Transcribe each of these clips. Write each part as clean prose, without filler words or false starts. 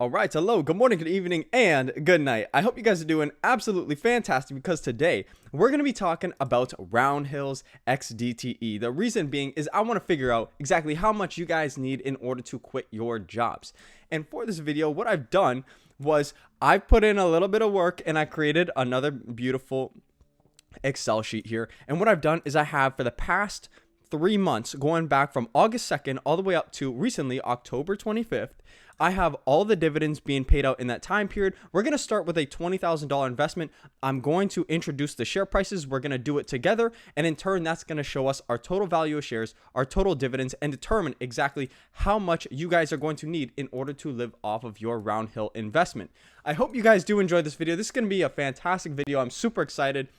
All right, hello, good morning, good evening, and good night. I hope you guys are doing absolutely fantastic because today we're going to be talking about Roundhill's XDTE. The reason being is I want to figure out exactly how much you guys need in order to quit your jobs. And for this video, what I've done was I've put in a little bit of work and I created another beautiful Excel sheet here. And what I've done is I have for the past 3 months, going back from August 2nd all the way up to recently October 25th, I have all the dividends being paid out in that time period. We're going to start with a $20,000 investment. I'm going to introduce the share prices. We're going to do it together. And in turn, that's going to show us our total value of shares, our total dividends, and determine exactly how much you guys are going to need in order to live off of your Roundhill investment. I hope you guys do enjoy this video. This is going to be a fantastic video. I'm super excited.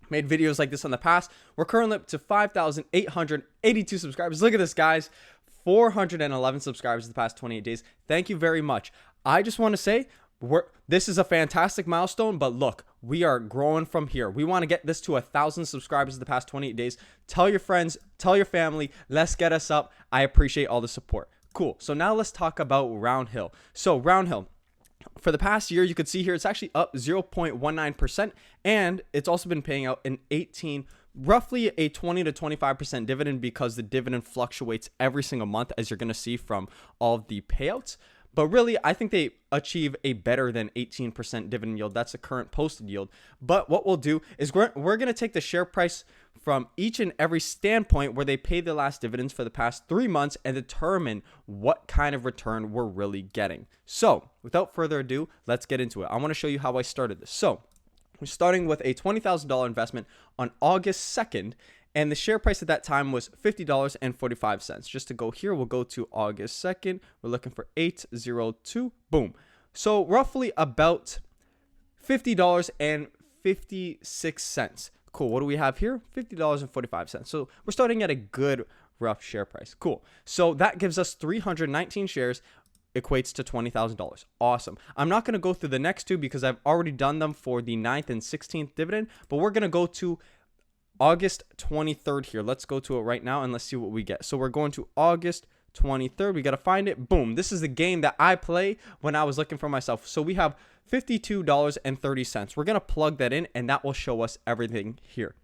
Made videos like this in the past. We're currently up to 5,882 subscribers. Look at this, guys. 411 subscribers in the past 28 days. Thank you very much. I just want to say this is a fantastic milestone, but look, we are growing from here. We want to get this to 1,000 subscribers in the past 28 days. Tell your friends, tell your family, let's get us up. I appreciate all the support. Cool. So now let's talk about Roundhill. So Roundhill, for the past year, you could see here, it's actually up 0.19%, and it's also been paying out roughly a 20 to 25% dividend because the dividend fluctuates every single month, as you're going to see from all of the payouts. But really, I think they achieve a better than 18% dividend yield. That's the current posted yield. But what we'll do is we're going to take the share price from each and every standpoint where they paid the last dividends for the past 3 months and determine what kind of return we're really getting. So without further ado, let's get into it. I want to show you how I started this. So we're starting with a $20,000 investment on August 2nd, and the share price at that time was $50.45. Just to go here, we'll go to August 2nd. We're looking for 802. Boom. So roughly about $50.56. Cool. What do we have here? $50.45. So we're starting at a good rough share price. Cool. So that gives us 319 shares, equates to $20,000. Awesome. I'm not going to go through the next two because I've already done them for the 9th and 16th dividend, but we're going to go to August 23rd here. Let's go to it right now and let's see what we get. So we're going to August 23rd. We got to find it. Boom. This is the game that I play when I was looking for myself. So we have $52.30. We're going to plug that in and that will show us everything here.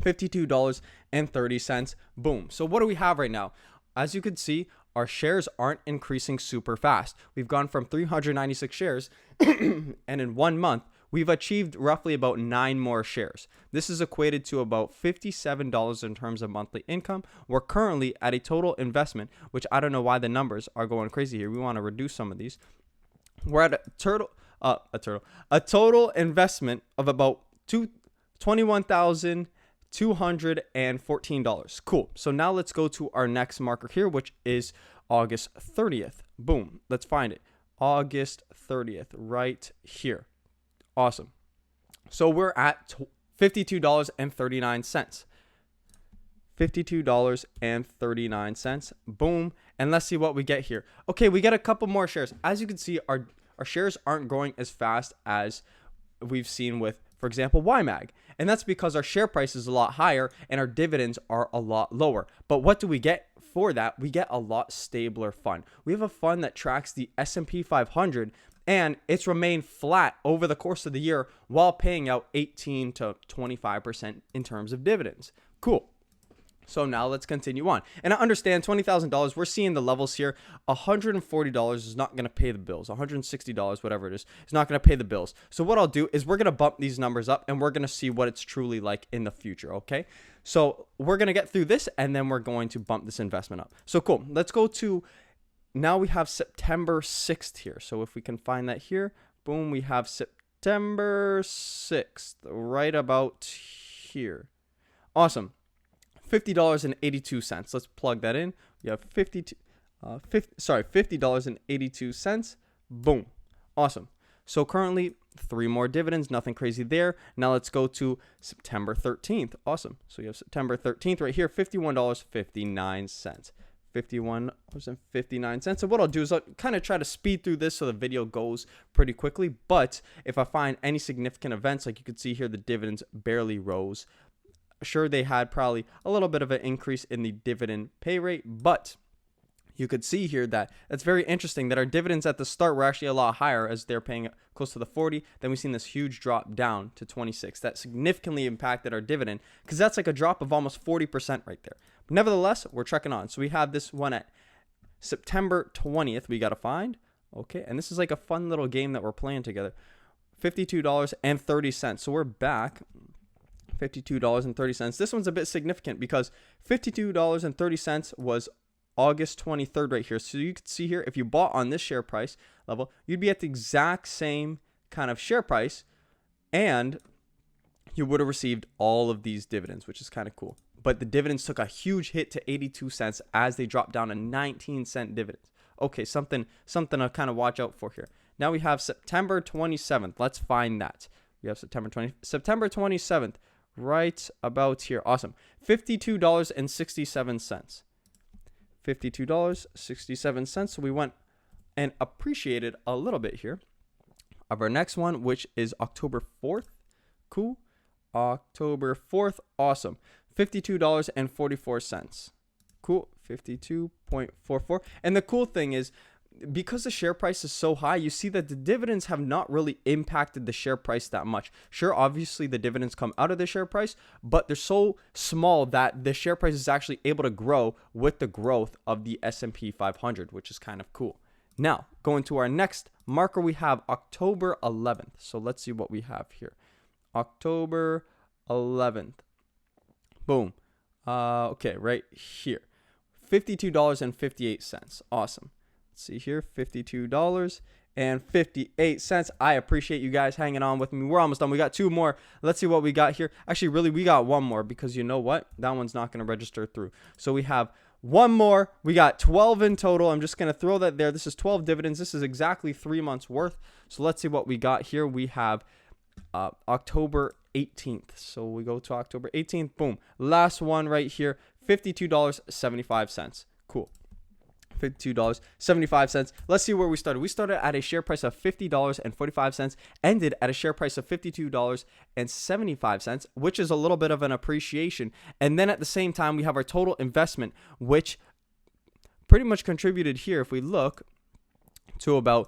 $52.30. Boom. So what do we have right now? As you can see, our shares aren't increasing super fast. We've gone from 396 shares and in 1 month, we've achieved roughly about 9 more shares. This is equated to about $57 in terms of monthly income. We're currently at a total investment, which I don't know why the numbers are going crazy here. We want to reduce some of these. We're at a total investment of about $21,214. Cool. So now let's go to our next marker here, which is August 30th. Boom. Let's find it. August 30th right here. Awesome. So we're at $52.39. $52.39. Boom. And let's see what we get here. Okay, we get a couple more shares. As you can see, our shares aren't growing as fast as we've seen with, for example, YMAG. And that's because our share price is a lot higher and our dividends are a lot lower. But what do we get for that? We get a lot stabler fund. We have a fund that tracks the S&P 500 and it's remained flat over the course of the year while paying out 18 to 25% in terms of dividends. Cool. So now let's continue on. And I understand $20,000, we're seeing the levels here. $140 is not going to pay the bills. $160, whatever it is not going to pay the bills. So what I'll do is we're going to bump these numbers up and we're going to see what it's truly like in the future, okay? So we're going to get through this and then we're going to bump this investment up. So cool. Let's go to, now we have September 6th here. So if we can find that here, boom, we have September 6th right about here. Awesome. $50.82. Let's plug that in. We have $50.82. Boom. Awesome. So currently 3 more dividends, nothing crazy there. Now let's go to September 13th. Awesome. So you have September 13th right here, $51.59. $51.59. So what I'll do is I'll kind of try to speed through this so the video goes pretty quickly. But if I find any significant events, like you can see here, the dividends barely rose. Sure, they had probably a little bit of an increase in the dividend pay rate, but you could see here that that's very interesting that our dividends at the start were actually a lot higher as they're paying close to the 40. Then we've seen this huge drop down to 26. That significantly impacted our dividend because that's like a drop of almost 40% right there. But nevertheless, we're trekking on. So we have this one at September 20th. We got to find. Okay. And this is like a fun little game that we're playing together. $52.30. So we're back. $52.30. This one's a bit significant because $52.30 was August 23rd right here. So you can see here, if you bought on this share price level, you'd be at the exact same kind of share price and you would have received all of these dividends, which is kind of cool. But the dividends took a huge hit to 82 cents as they dropped down to 19-cent dividends. Okay, something to kind of watch out for here. Now we have September 27th. Let's find that. We have September 27th right about here. Awesome. $52.67. $52.67. So we went and appreciated a little bit here of our next one, which is October 4th. Cool. October 4th. Awesome. $52.44. Cool. 52.44. And the cool thing is, because the share price is so high, you see that the dividends have not really impacted the share price that much. Sure, obviously the dividends come out of the share price, but they're so small that the share price is actually able to grow with the growth of the S&P 500, which is kind of cool. Now, going to our next marker, we have October 11th. So let's see what we have here. October 11th. Boom. Okay, right here. $52.58. Awesome. See here, $52.58. I appreciate you guys hanging on with me. We're almost done. We got two more. Let's see what we got here. Actually, really, we got one more because you know what? That one's not going to register through. So we have one more. We got 12 in total. I'm just going to throw that there. This is 12 dividends. This is exactly 3 months worth. So let's see what we got here. We have October 18th. So we go to October 18th. Boom. Last one right here, $52.75. Cool. $52.75. Let's see where we started. We started at a share price of $50.45, ended at a share price of $52.75, which is a little bit of an appreciation. And then at the same time, we have our total investment, which pretty much contributed here, if we look, to about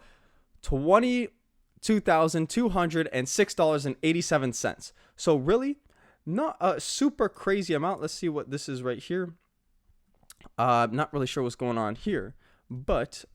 $22,206.87. So really not a super crazy amount. Let's see what this is right here. Not really sure what's going on here, but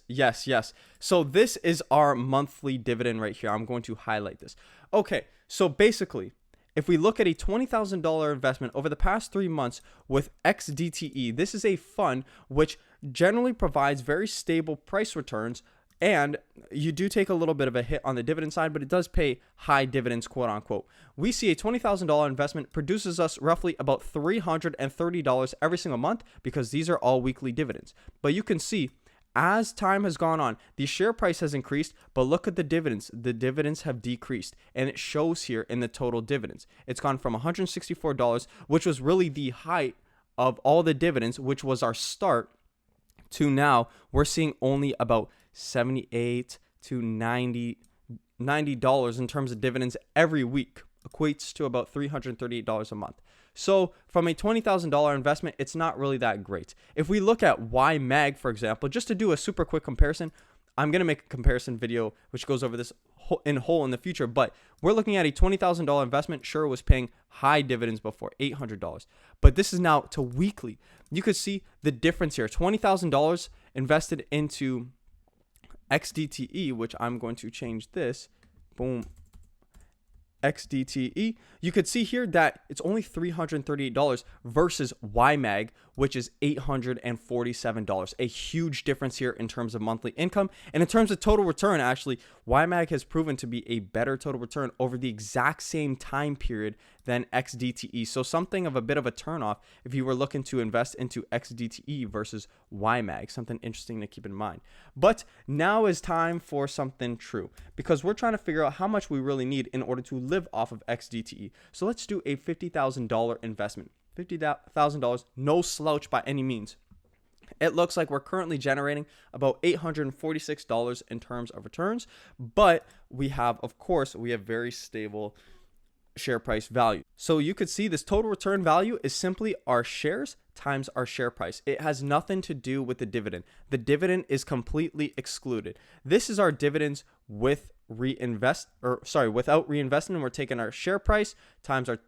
yes. So this is our monthly dividend right here. I'm going to highlight this. Okay, so basically, if we look at a $20,000 investment over the past 3 months with XDTE, this is a fund which generally provides very stable price returns. And you do take a little bit of a hit on the dividend side, but it does pay high dividends, quote unquote. We see a $20,000 investment produces us roughly about $330 every single month because these are all weekly dividends. But you can see as time has gone on, the share price has increased, but look at the dividends. The dividends have decreased, and it shows here in the total dividends. It's gone from $164, which was really the height of all the dividends, which was our start, to now we're seeing only about $78 to $90 in terms of dividends every week, equates to about $338 a month. So from a $20,000 investment, it's not really that great. If we look at YMAG, for example, just to do a super quick comparison, I'm going to make a comparison video which goes over this in whole in the future, but we're looking at a $20,000 investment. Sure, it was paying high dividends before, $800, but this is now to weekly. You could see the difference here. $20,000 invested into XDTE, which I'm going to change this. Boom. XDTE. You could see here that it's only $338 versus YMAG, which is $847. A huge difference here in terms of monthly income. And in terms of total return, actually, YMAG has proven to be a better total return over the exact same time period than XDTE. So something of a bit of a turnoff if you were looking to invest into XDTE versus YMAG. Something interesting to keep in mind. But now is time for something true, because we're trying to figure out how much we really need in order to live off of XDTE. So let's do a $50,000 investment. $50,000, no slouch by any means. It looks like we're currently generating about $846 in terms of returns, but we have very stable share price value. So you could see this total return value is simply our shares times our share price. It has nothing to do with the dividend. The dividend is completely excluded. This is our dividends with without reinvestment. We're taking our share price times our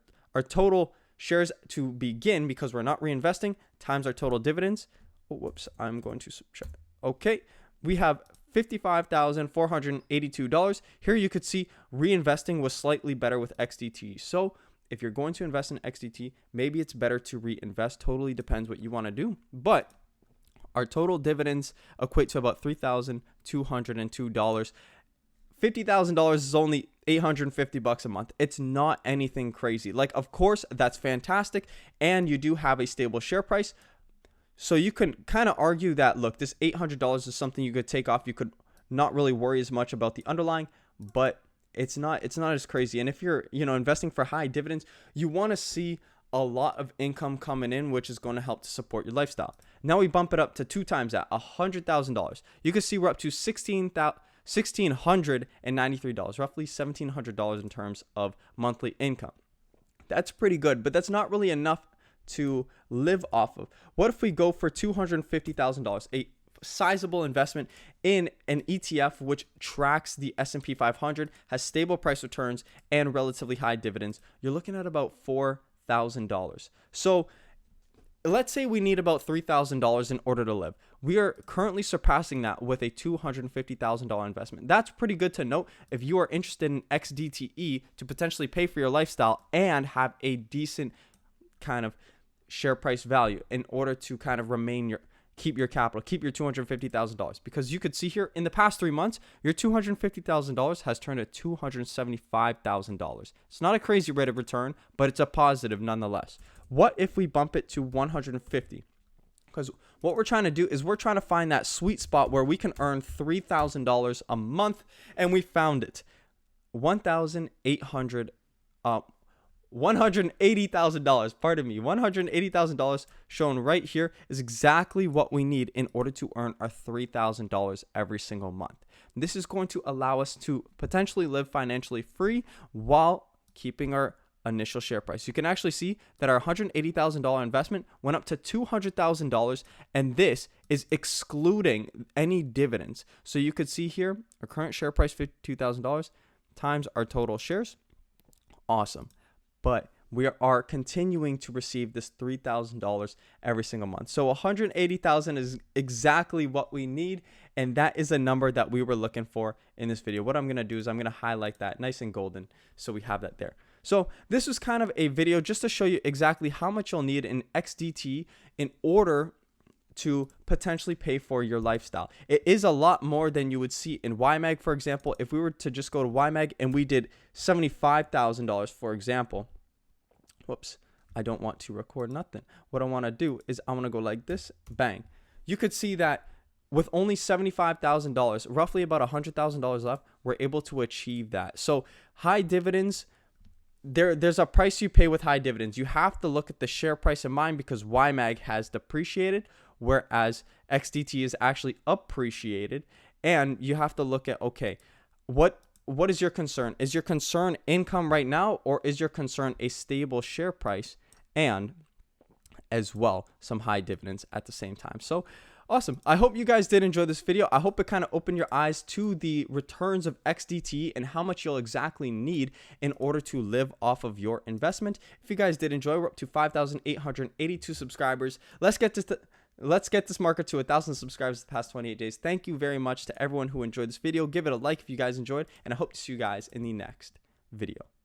total shares to begin, because we're not reinvesting, times our total dividends. Oh, whoops, I'm going to subtract. Okay, we have $55,482. Here you could see reinvesting was slightly better with XDTE. So if you're going to invest in XDTE, maybe it's better to reinvest. Totally depends what you want to do. But our total dividends equate to about $3,202. $50,000 is only $850 a month. It's not anything crazy. Like, of course, that's fantastic, and you do have a stable share price. So you can kind of argue that, look, this $800 is something you could take off. You could not really worry as much about the underlying, but it's not as crazy. And if you're, investing for high dividends, you want to see a lot of income coming in, which is going to help to support your lifestyle. Now we bump it up to 2 times that, $100,000. You can see we're up to $1,693, roughly $1,700 in terms of monthly income. That's pretty good, but that's not really enough to live off of. What if we go for $250,000, a sizable investment in an ETF which tracks the S&P 500, has stable price returns and relatively high dividends? You're looking at about $4,000. So let's say we need about $3,000 in order to live. We are currently surpassing that with a $250,000 investment. That's pretty good to note if you are interested in XDTE to potentially pay for your lifestyle and have a decent kind of share price value in order to kind of keep your capital, keep your $250,000. Because you could see here in the past 3 months, your $250,000 has turned to $275,000. It's not a crazy rate of return, but it's a positive nonetheless. What if we bump it to $150,000? Because what we're trying to do is we're trying to find that sweet spot where we can earn $3,000 a month, and we found it. $180,000, pardon me, $180,000 shown right here is exactly what we need in order to earn our $3,000 every single month. This is going to allow us to potentially live financially free while keeping our initial share price. You can actually see that our $180,000 investment went up to $200,000, and this is excluding any dividends. So you could see here our current share price, $52,000 times our total shares. Awesome. But we are continuing to receive this $3,000 every single month. So $180,000 is exactly what we need, and that is a number that we were looking for in this video. What I'm going to do is I'm going to highlight that nice and golden so we have that there. So this was kind of a video just to show you exactly how much you'll need in XDTE in order to potentially pay for your lifestyle. It is a lot more than you would see in YMAG, for example. If we were to just go to YMAG and we did $75,000, for example, whoops, I don't want to record nothing. What I want to do is I want to go like this, bang. You could see that with only $75,000, roughly about $100,000 left, we're able to achieve that. So high dividends, there's a price you pay with high dividends. You have to look at the share price in mind because YMAG has depreciated, whereas XDTE is actually appreciated. And you have to look at, okay, what is your concern? Is your concern income right now, or is your concern a stable share price and as well some high dividends at the same time? So awesome. I hope you guys did enjoy this video. I hope it kind of opened your eyes to the returns of XDTE and how much you'll exactly need in order to live off of your investment. If you guys did enjoy, we're up to 5,882 subscribers. Let's get this marker to 1,000 subscribers the past 28 days. Thank you very much to everyone who enjoyed this video. Give it a like if you guys enjoyed, and I hope to see you guys in the next video.